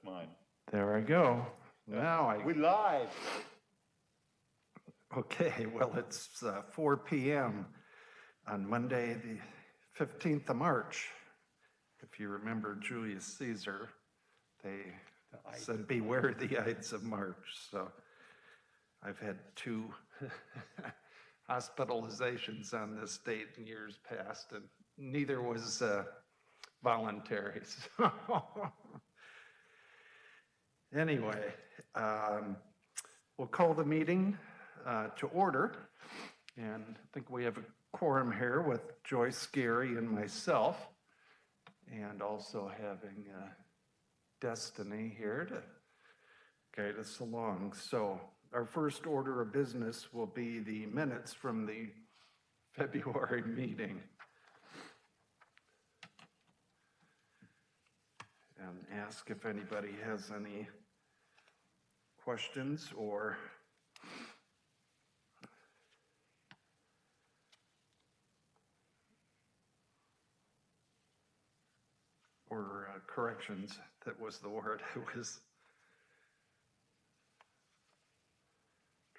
mine. There I go. Now We live. okay, well, it's 4 p.m. on Monday, the 15th of March. If you remember Julius Caesar, they said, beware the Ides of March. So I've had 2 hospitalizations on this date in years past, and neither was voluntary. So anyway, we'll call the meeting to order. And I think we have a quorum here with Joyce, Gary, and myself, and also having Destiny here to guide us along. So our first order of business will be the minutes from the February meeting. And ask if anybody has any questions or corrections. That was the word I was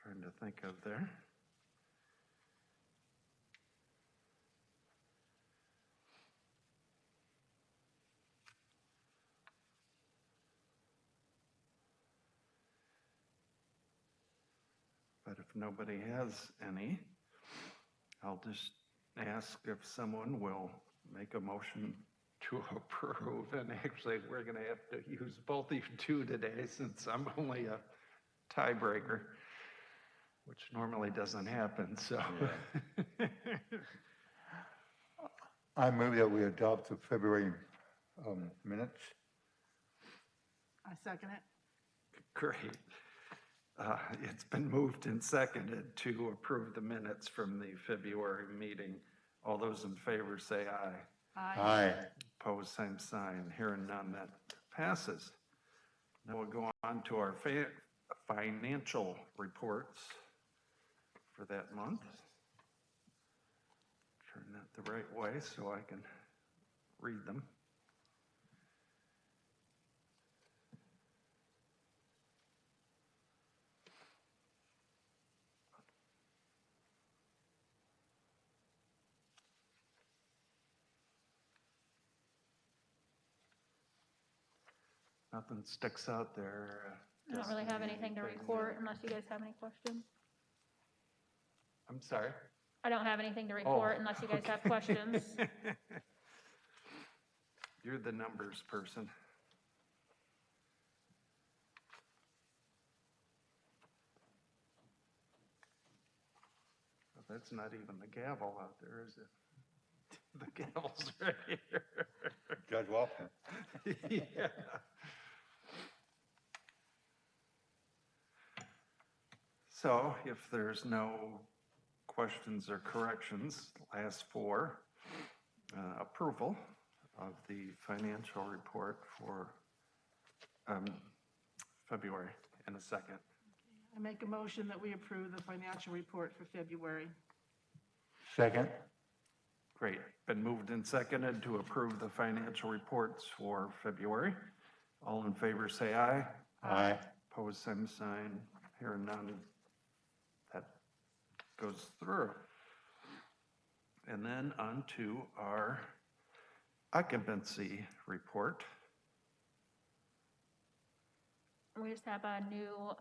trying to think of there. But if nobody has any, I'll just ask if someone will make a motion to approve. And actually, we're going to have to use both of you two today since I'm only a tiebreaker, which normally doesn't happen. So Yeah. I move that we adopt the February minutes. I second it. great. It's been moved and seconded to approve the minutes from the February meeting. All those in favor say aye. Aye. Opposed, same sign. Hearing none, that passes. Now we'll go on to our financial reports for that month. Turn that the right way so I can read them. Nothing sticks out there. I don't really have anything to report unless you guys have any questions. I'm sorry? I don't have anything to report unless you guys have questions. You're the numbers person. Well, that's not even the gavel out there, is it? The gavel's right here. Judge Walker. Yeah. So if there's no questions or corrections, I'll ask for approval of the financial report for February in a second. I make a motion that we approve the financial report for February. Second. Great. Been moved and seconded to approve the financial reports for February. All in favor say aye. Aye. Opposed, same sign. Hearing none, that goes through. And then on to our occupancy report. We just have a new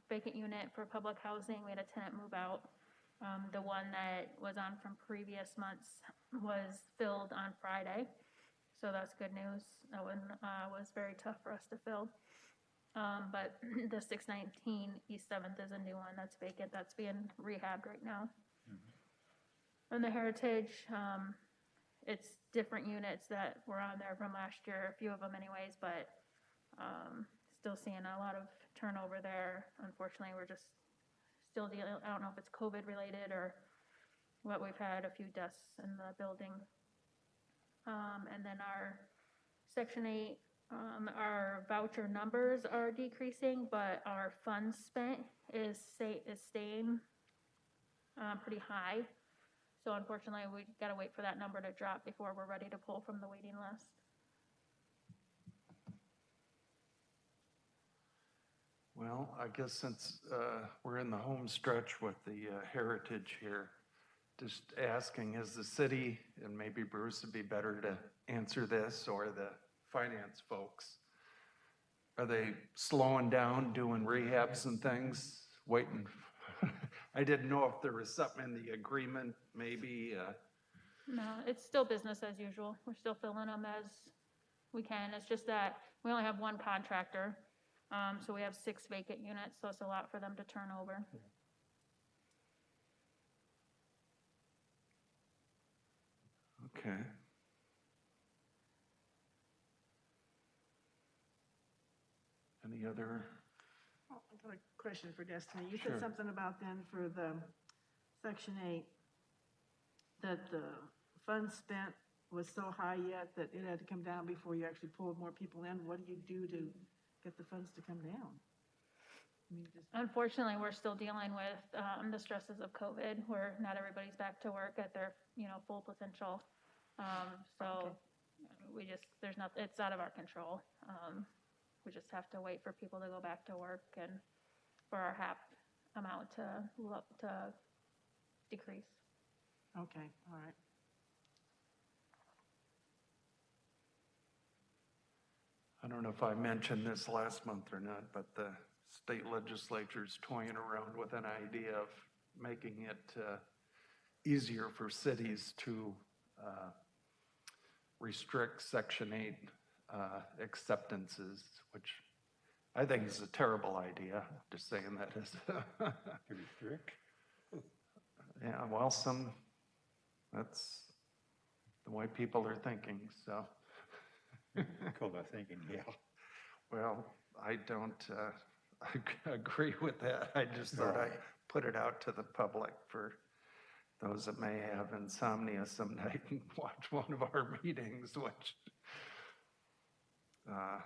vacant unit for public housing. We had a tenant move out. The one that was on from previous months was filled on Friday. So that's good news. That one was very tough for us to fill. But the 619 East 7th is a new one that's vacant. That's being rehabbed right now. And the Heritage, it's different units that were on there from last year, a few of them anyways, but still seeing a lot of turnover there. Unfortunately, we're just still dealing, I don't know if it's COVID related or what, we've had a few deaths in the building. And then our Section 8, our voucher numbers are decreasing, but our funds spent is staying pretty high. So unfortunately, we got to wait for that number to drop before we're ready to pull from the waiting list. Well, I guess since we're in the home stretch with the heritage here, just asking, is the city, and maybe Bruce would be better to answer this, or the finance folks, are they slowing down, doing rehabs and things, waiting? I didn't know if there was something in the agreement, maybe. No, it's still business as usual. We're still filling them as we can. It's just that we only have one contractor. So we have 6 vacant units, so it's a lot for them to turn over. Okay. Any other? Oh, I got a question for Destiny. You Sure. said something about then for the Section 8, that the funds spent was so high yet that it had to come down before you actually pulled more people in. What do you do to get the funds to come down? I mean, just, Unfortunately, we're still dealing with the stresses of COVID, where not everybody's back to work at their, full potential. So we just, there's not, it's out of our control. We just have to wait for people to go back to work and for our HAP amount to decrease. okay, all right. I don't know if I mentioned this last month or not, but the state legislature's toying around with an idea of making it easier for cities to restrict Section 8 acceptances, which I think is a terrible idea. Just saying that is. To restrict? Yeah, well, that's the way people are thinking, so. Call that thinking, yeah. Well, I don't agree with that. I just thought I'd put it out to the public for those that may have insomnia some night and watch one of our meetings, which I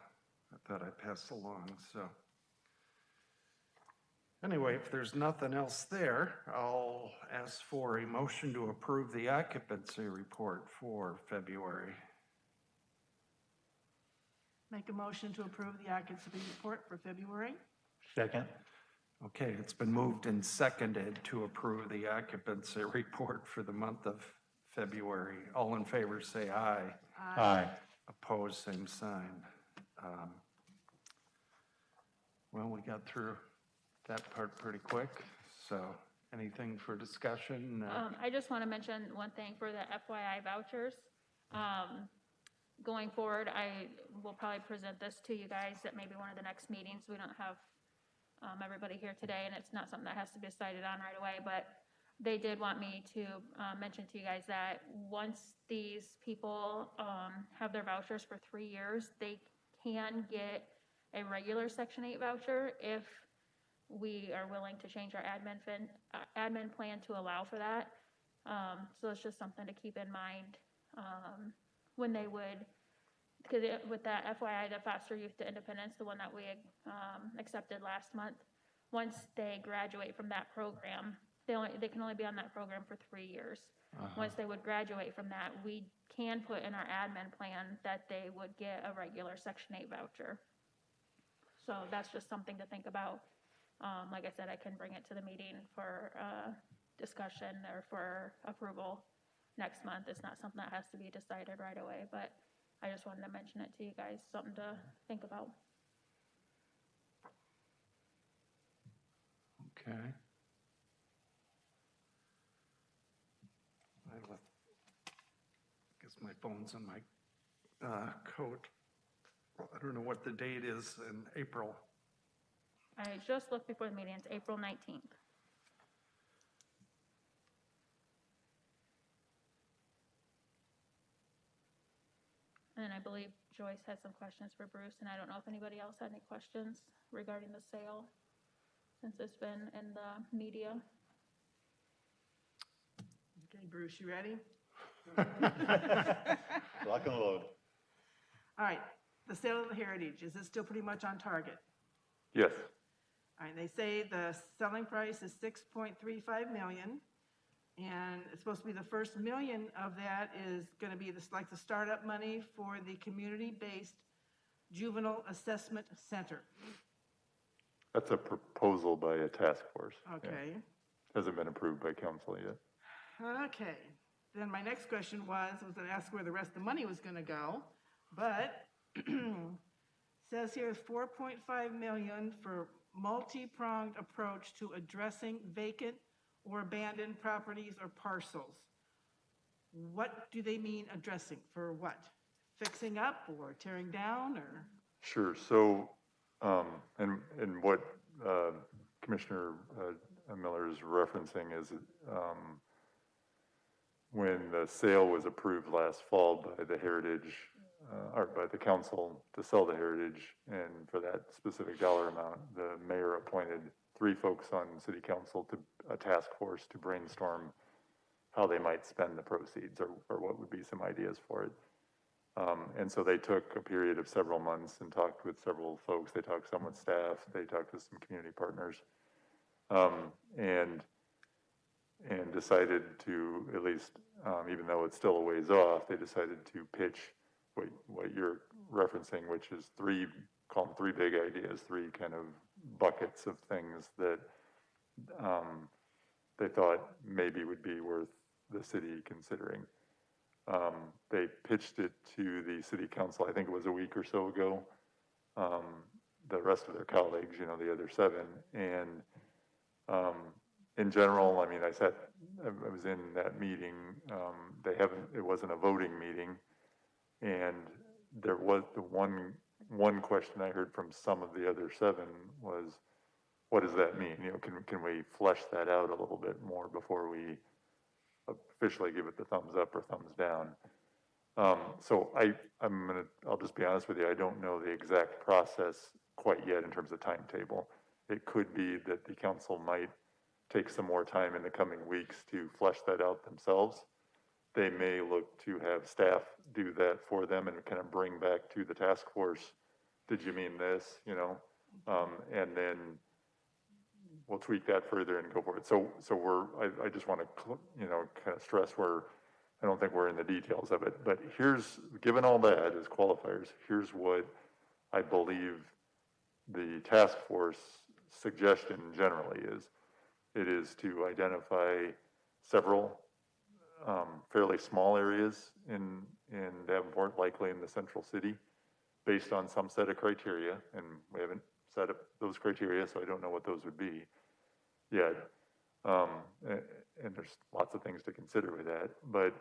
thought I'd pass along, so. Anyway, if there's nothing else there, I'll ask for a motion to approve the occupancy report for February. Make a motion to approve the occupancy report for February. Second? Okay, it's been moved and seconded to approve the occupancy report for the month of February. All in favor, say aye. Aye. Opposed, same sign. Well, we got through that part pretty quick, so anything for discussion? I just want to mention one thing for the FYI vouchers. Going forward, I will probably present this to you guys at maybe one of the next meetings. We don't have everybody here today, and it's not something that has to be decided on right away, but they did want me to mention to you guys that once these people have their vouchers for 3 years, they can get a regular Section 8 voucher if we are willing to change our admin plan to allow for that. So it's just something to keep in mind when they would, because with that FYI, the Foster Youth to Independence, the one that we accepted last month, once they graduate from that program, they can only be on that program for 3 years. Once they would graduate from that, we can put in our admin plan that they would get a regular Section 8 voucher. So that's just something to think about. Like I said, I can bring it to the meeting for discussion or for approval next month. It's not something that has to be decided right away, but I just wanted to mention it to you guys, something to think about. Okay. I guess my phone's in my coat. I don't know what the date is in April. I just looked before the meeting, it's April 19th. And then I believe Joyce had some questions for Bruce, and I don't know if anybody else had any questions regarding the sale, since it's been in the media. Okay, Bruce, you ready? Lock and load. All right, the sale of the Heritage, is it still pretty much on target? Yes. All right, they say the selling price is 6.35 million, and it's supposed to be the first $1 million of that is going to be this, like the startup money for the community-based juvenile assessment center. That's a proposal by a task force. Yeah. Okay. Hasn't been approved by council yet. Okay, then my next question was to ask where the rest of the money was gonna go, but says here is 4.5 million for multi-pronged approach to addressing vacant or abandoned properties or parcels. What do they mean addressing? For what? Fixing up or tearing down or? Sure. So, and what Commissioner Miller is referencing is when the sale was approved last fall by the Heritage, or by the council to sell the Heritage, and for that specific dollar amount, the mayor appointed 3 folks on city council to a task force to brainstorm how they might spend the proceeds, or what would be some ideas for it. And so they took a period of several months and talked with several folks. They talked some with staff, they talked with some community partners, and decided to, at least, even though it's still a ways off, they decided to pitch what you're referencing, which is call them 3 big ideas, 3 kind of buckets of things that they thought maybe would be worth the city considering. They pitched it to the city council, I think it was a week or so ago, the rest of their colleagues, you know, the other 7. And in general, I mean, I was in that meeting. It wasn't a voting meeting. And there was the one question I heard from some of the other 7 was, what does that mean? You know, can we flesh that out a little bit more before we officially give it the thumbs up or thumbs down? So I'll just be honest with you, I don't know the exact process quite yet in terms of timetable. It could be that the council might take some more time in the coming weeks to flesh that out themselves. They may look to have staff do that for them and kind of bring back to the task force, did you mean this, you know? And then we'll tweak that further and go for it. So I just want to, you know, kind of stress I don't think we're in the details of it, but given all that as qualifiers, here's what I believe the task force suggestion generally is. It is to identify several fairly small areas in Davenport, likely in the central city, based on some set of criteria, and we haven't set up those criteria, so I don't know what those would be yet. And there's lots of things to consider with that, but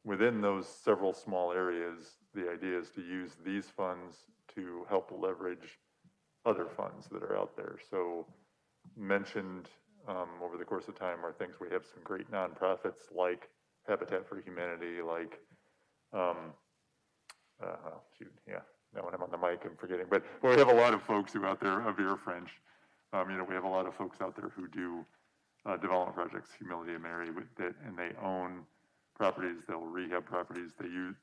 within those several small areas, the idea is to use these funds to help leverage other funds that are out there. So mentioned over the course of time are things, we have some great nonprofits like Habitat for Humanity, like, now when I'm on the mic, I'm forgetting, but we have a lot of folks who out there, Avere French, you know, we have a lot of folks out there who do development projects, Humility of Mary, and they own properties, they'll rehab properties, they use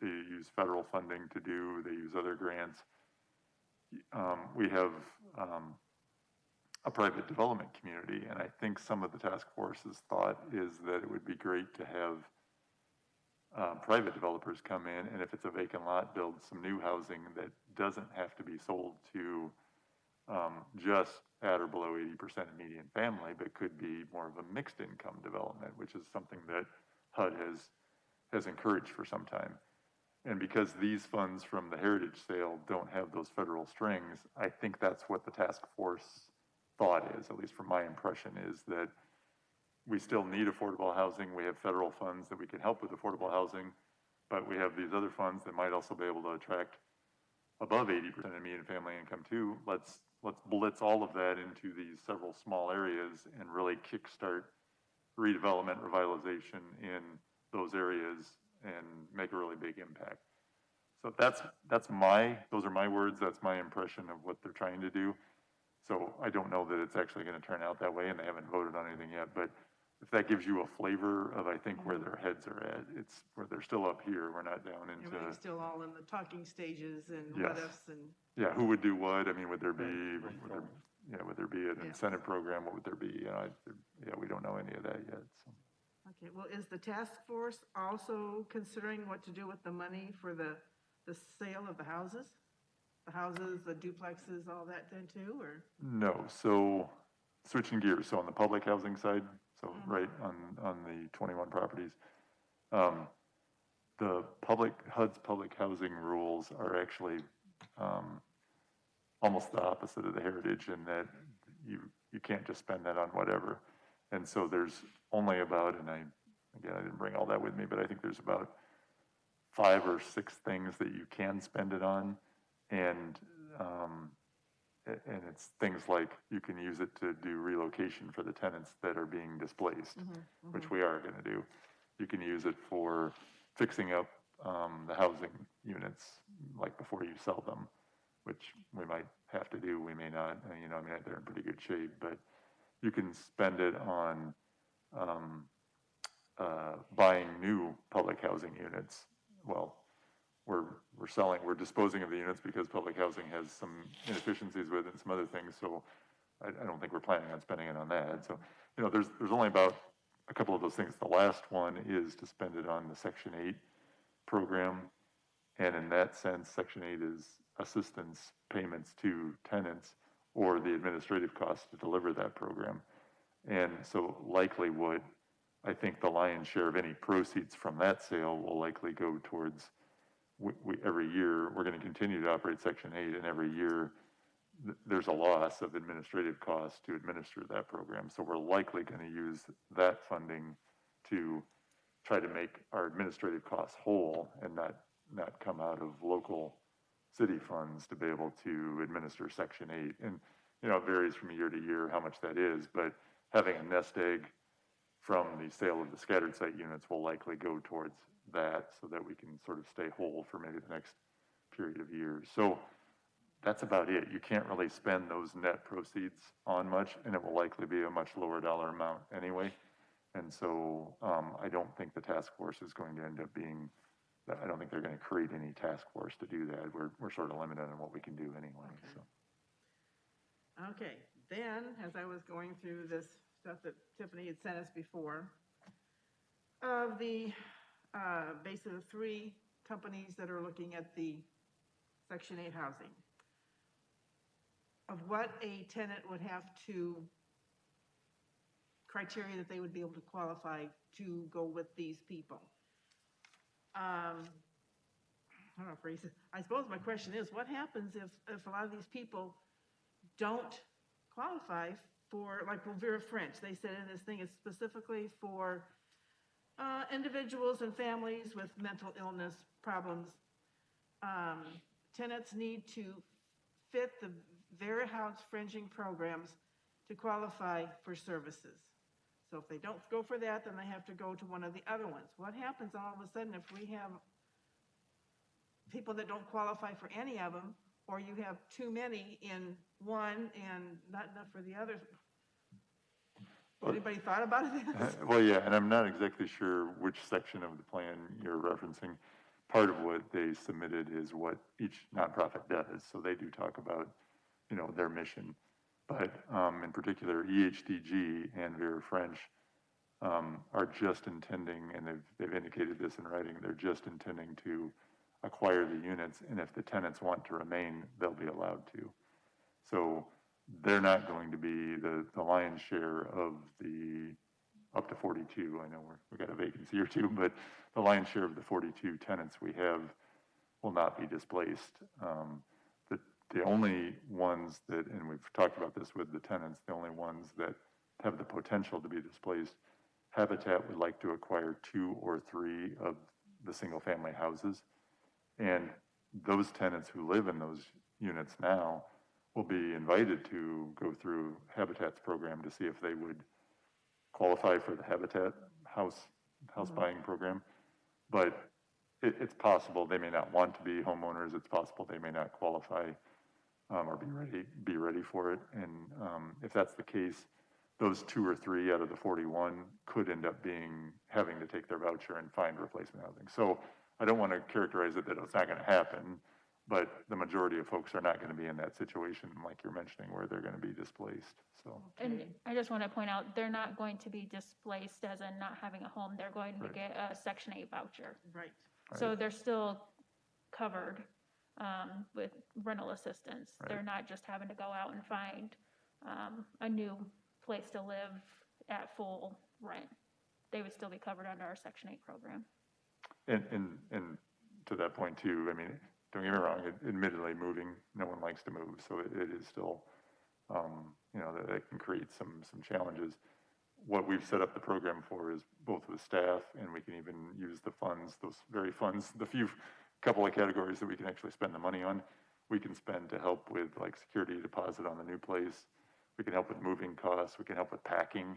federal funding to do, they use other grants. We have a private development community, and I think some of the task force's thought is that it would be great to have private developers come in, and if it's a vacant lot, build some new housing that doesn't have to be sold to just at or below 80% of median family, but could be more of a mixed income development, which is something that HUD has encouraged for some time. And because these funds from the Heritage sale don't have those federal strings, I think that's what the task force thought is, at least from my impression, is that we still need affordable housing. We have federal funds that we can help with affordable housing, but we have these other funds that might also be able to attract above 80% of median family income too. Let's blitz all of that into these several small areas and really kickstart redevelopment, revitalization in those areas and make a really big impact. So those are my words, that's my impression of what they're trying to do. So I don't know that it's actually going to turn out that way, and they haven't voted on anything yet, but if that gives you a flavor of, I think, where their heads are at, it's where they're still up here, we're not down into... Everything's still all in the talking stages and Yes. what ifs and... Yeah, who would do what? I mean, would there be an incentive program? What would there be? You know, we don't know any of that yet. So. Okay, well, is the task force also considering what to do with the money for the sale of the houses? The houses, the duplexes, all that then too, or? No, so switching gears, so on the public housing side, so right on the 21 properties, the HUD's public housing rules are actually almost the opposite of the heritage in that you can't just spend that on whatever. And so there's only about, and again, I didn't bring all that with me, but I think there's about 5 or 6 things that you can spend it on. And it's things like you can use it to do relocation for the tenants that are being displaced, which we are going to do. You can use it for fixing up the housing units, like before you sell them, which we might have to do, we may not. You know, I mean, they're in pretty good shape, but you can spend it on buying new public housing units. Well, we're disposing of the units because public housing has some inefficiencies with it and some other things, so I don't think we're planning on spending it on that. So, you know, there's only about a couple of those things. The last one is to spend it on the Section 8 program, and in that sense, Section 8 is assistance payments to tenants or the administrative costs to deliver that program. And so likely what I think the lion's share of any proceeds from that sale will likely go towards, every year, we're going to continue to operate Section 8, and every year there's a loss of administrative costs to administer that program. So we're likely going to use that funding to try to make our administrative costs whole and not come out of local city funds to be able to administer Section 8. And, you know, it varies from year to year how much that is, but having a nest egg from the sale of the scattered site units will likely go towards that so that we can sort of stay whole for maybe the next period of years. So that's about it. You can't really spend those net proceeds on much, and it will likely be a much lower dollar amount anyway. And so I don't think the task force is going to end up being, I don't think they're going to create any task force to do that. We're sort of limited on what we can do anyway. Okay. So. Okay, then, as I was going through this stuff that Tiffany had sent us before, of the basically the 3 companies that are looking at the Section 8 housing, of what a tenant would have to, criteria that they would be able to qualify to go with these people. I don't know, Grace, I suppose my question is, what happens if a lot of these people don't qualify for, like Vera French, they said in this thing, it's specifically for individuals and families with mental illness problems. Tenants need to fit the Vera House fringing programs to qualify for services. So if they don't go for that, then they have to go to one of the other ones. What happens all of a sudden if we have people that don't qualify for any of them, or you have too many in one and not enough for the others? Anybody thought about it? Well, yeah, and I'm not exactly sure which section of the plan you're referencing. Part of what they submitted is what each nonprofit does. So they do talk about, you know, their mission. But in particular, EHDG and Vera French are just intending, and they've indicated this in writing, they're just intending to acquire the units, and if the tenants want to remain, they'll be allowed to. So they're not going to be the lion's share of the up to 42. I know we've got a vacancy or two, but the lion's share of the 42 tenants we have will not be displaced. The only ones that, and we've talked about this with the tenants, the only ones that have the potential to be displaced, Habitat would like to acquire 2 or 3 of the single family houses. And those tenants who live in those units now will be invited to go through Habitat's program to see if they would qualify for the Habitat house buying program. But it's possible they may not want to be homeowners. It's possible they may not qualify or be ready for it. And if that's the case, those 2 or 3 out of the 41 could end up having to take their voucher and find replacement housing. So I don't want to characterize it that it's not going to happen, but the majority of folks are not going to be in that situation, like you're mentioning, where they're going to be displaced. So. And I just want to point out, they're not going to be displaced as in not having a home. They're going to get a Section 8 voucher. Right. So they're still covered. with rental assistance. Right. They're not just having to go out and find a new place to live at full rent. They would still be covered under our Section 8 program. And to that point too, I mean, don't get me wrong, admittedly, moving, no one likes to move, so it is still, you know, that can create some challenges. What we've set up the program for is both with staff, and we can even use the funds, those very funds, the few couple of categories that we can actually spend the money on, we can spend to help with like security deposit on the new place. We can help with moving costs. We can help with packing.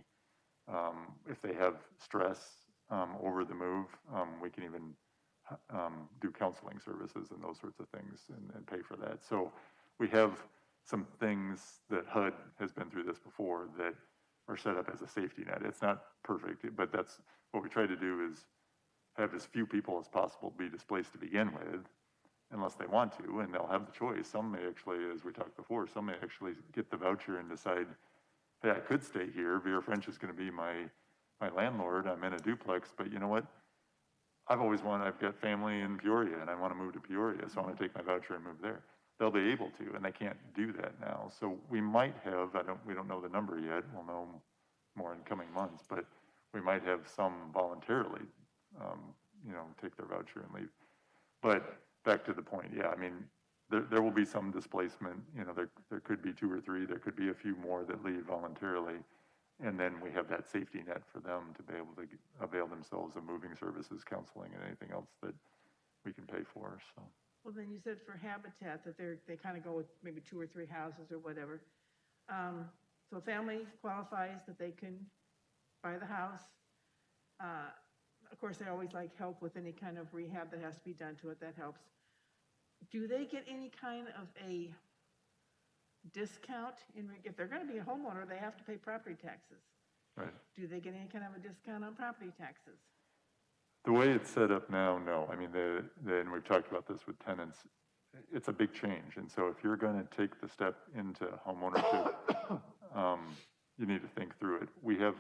If they have stress over the move, we can even do counseling services and those sorts of things and pay for that. So we have some things that HUD has been through this before that are set up as a safety net. It's not perfect, but that's what we try to do, is have as few people as possible be displaced to begin with, unless they want to, and they'll have the choice. Some may actually, as we talked before, some may actually get the voucher and decide, hey, I could stay here. Vera French is going to be my landlord. I'm in a duplex, but you know what? I've got family in Peoria, and I want to move to Peoria, so I'm going to take my voucher and move there. They'll be able to, and they can't do that now. So we might have, we don't know the number yet. We'll know more in coming months, but we might have some voluntarily, you know, take their voucher and leave. But back to the point, yeah, I mean, there will be some displacement. You know, there could be 2 or 3, there could be a few more that leave voluntarily. And then we have that safety net for them to be able to avail themselves of moving services, counseling, and anything else that we can pay for, so. Well, then you said for Habitat that they kind of go with maybe 2 or 3 houses or whatever. So family qualifies that they can buy the house. Of course, they always like help with any kind of rehab that has to be done to it. That helps. Do they get any kind of a discount if they're going to be a homeowner? They have to pay property taxes. Right. Do they get any kind of a discount on property taxes? The way it's set up now, no. I mean, and we've talked about this with tenants, it's a big change. And so if you're going to take the step into homeownership, you need to think through it. We have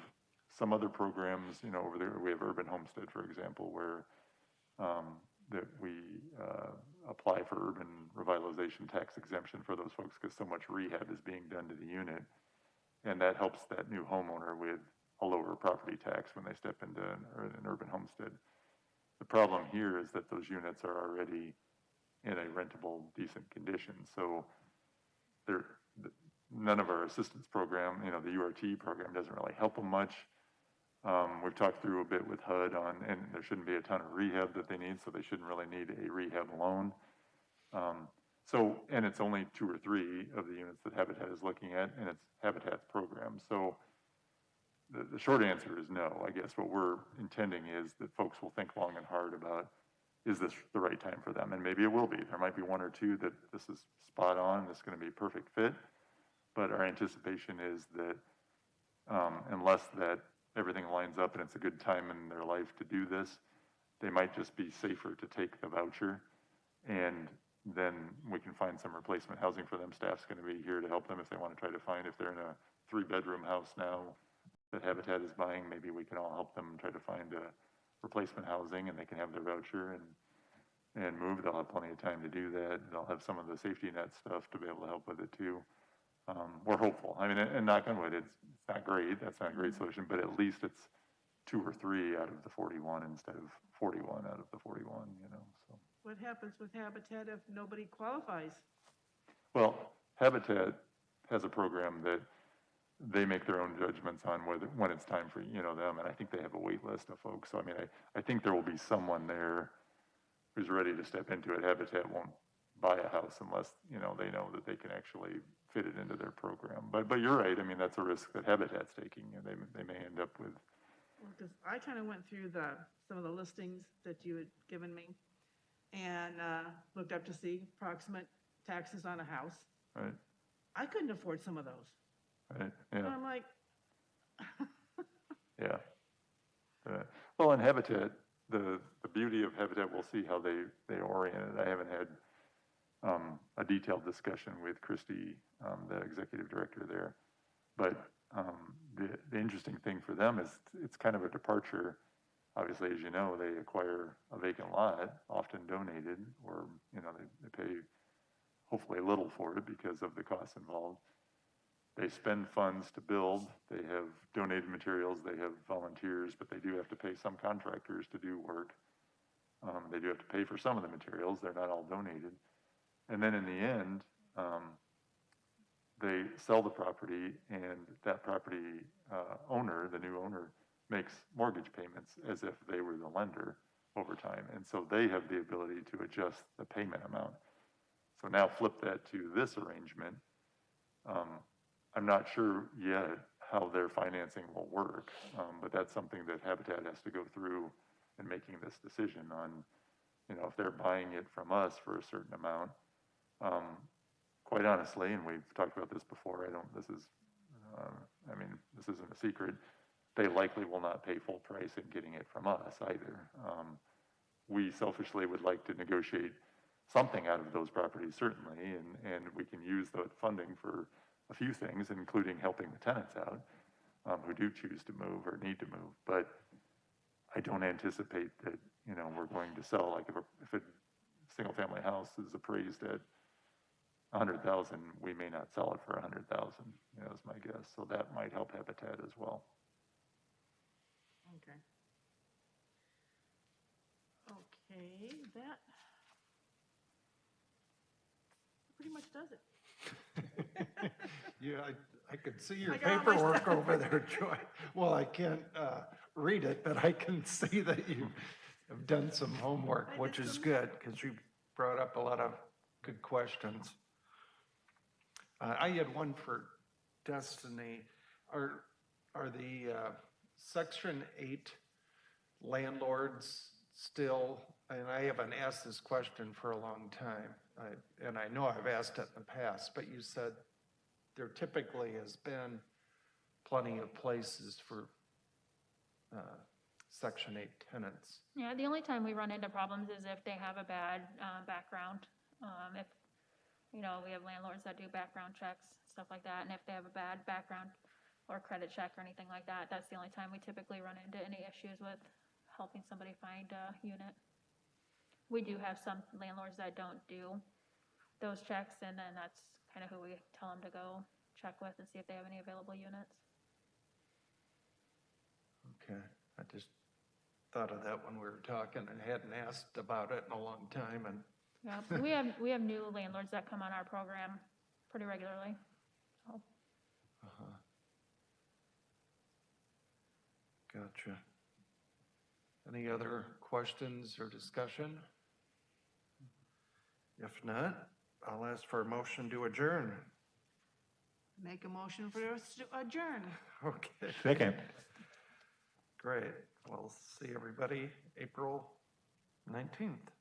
some other programs, you know, over there. We have Urban Homestead, for example, where that we apply for urban revitalization tax exemption for those folks because so much rehab is being done to the unit. And that helps that new homeowner with a lower property tax when they step into an urban homestead. The problem here is that those units are already in a rentable, decent condition. So none of our assistance program, you know, the URT program doesn't really help them much. We've talked through a bit with HUD on, and there shouldn't be a ton of rehab that they need, so they shouldn't really need a rehab loan. And it's only 2 or 3 of the units that Habitat is looking at, and it's Habitat's program. So the short answer is no. I guess what we're intending is that folks will think long and hard about, is this the right time for them? And maybe it will be. There might be 1 or 2 that this is spot on, this is going to be a perfect fit. But our anticipation is that unless that everything lines up and it's a good time in their life to do this, they might just be safer to take the voucher, and then we can find some replacement housing for them. Staff's going to be here to help them if they want to try to find, if they're in a 3-bedroom house now that Habitat is buying, maybe we can all help them try to find a replacement housing, and they can have their voucher and move. They'll have plenty of time to do that. They'll have some of the safety net stuff to be able to help with it too. We're hopeful. I mean, and knock on wood, it's not great. That's not a great solution, but at least it's 2 or 3 out of the 41 instead of 41 out of the 41, you know, so. What happens with Habitat if nobody qualifies? Well, Habitat has a program that they make their own judgments on when it's time for, you know, them, and I think they have a wait list of folks. So, I mean, I think there will be someone there who's ready to step into it. Habitat won't buy a house unless, you know, they know that they can actually fit it into their program. But you're right. I mean, that's a risk that Habitat's taking, and they may end up with. Because I kind of went through some of the listings that you had given me and looked up to see approximate taxes on a house. Right. I couldn't afford some of those. Right. And Yeah. I'm like, Yeah. Well, in Habitat, the beauty of Habitat, we'll see how they orient it. I haven't had a detailed discussion with Christy, the executive director there, but the interesting thing for them is it's kind of a departure obviously, as you know, they acquire a vacant lot, often donated, or, you know, they pay hopefully little for it because of the costs involved. They spend funds to build, they have donated materials, they have volunteers, but they do have to pay some contractors to do work. They do have to pay for some of the materials, they're not all donated. And then in the end, they sell the property, and that property owner, the new owner, makes mortgage payments as if they were the lender over time. And so they have the ability to adjust the payment amount. So now flip that to this arrangement. I'm not sure yet how their financing will work, but that's something that Habitat has to go through in making this decision on, you know, if they're buying it from us for a certain amount. Quite honestly, and we've talked about this before, this isn't a secret, they likely will not pay full price in getting it from us either. We selfishly would like to negotiate something out of those properties, certainly, and we can use the funding for a few things, including helping the tenants out who do choose to move or need to move. But I don't anticipate that, you know, we're going to sell, like if a single-family house is appraised at 100,000, we may not sell it for 100,000, you know, is my guess. So that might help Habitat as well. Okay. Okay, that pretty much does it. Yeah, I could see your I got all my paperwork stuff. over there, Joy. Well, I can't read it, but I can see that you have done some homework, I which did is some. good, because you brought up a lot of good questions. I had one for Destiny. Are the Section 8 landlords still, and I haven't asked this question for a long time, and I know I've asked it in the past, but you said there typically has been plenty of places for Section 8 tenants. Yeah, the only time we run into problems is if they have a bad background. If, you know, we have landlords that do background checks, stuff like that, and if they have a bad background or credit check or anything like that, that's the only time we typically run into any issues with helping somebody find a unit. We do have some landlords that don't do those checks, and then that's kind of who we tell them to go check with and see if they have any available units. Okay, I just thought of that when we were talking and hadn't asked about it in a long time, and Yeah, we have new landlords that come on our program pretty regularly. So, gotcha. Any other questions or discussion? If not, I'll ask for a motion to adjourn. Make a motion for us to adjourn. Okay, Second. great. We'll see everybody April 19th.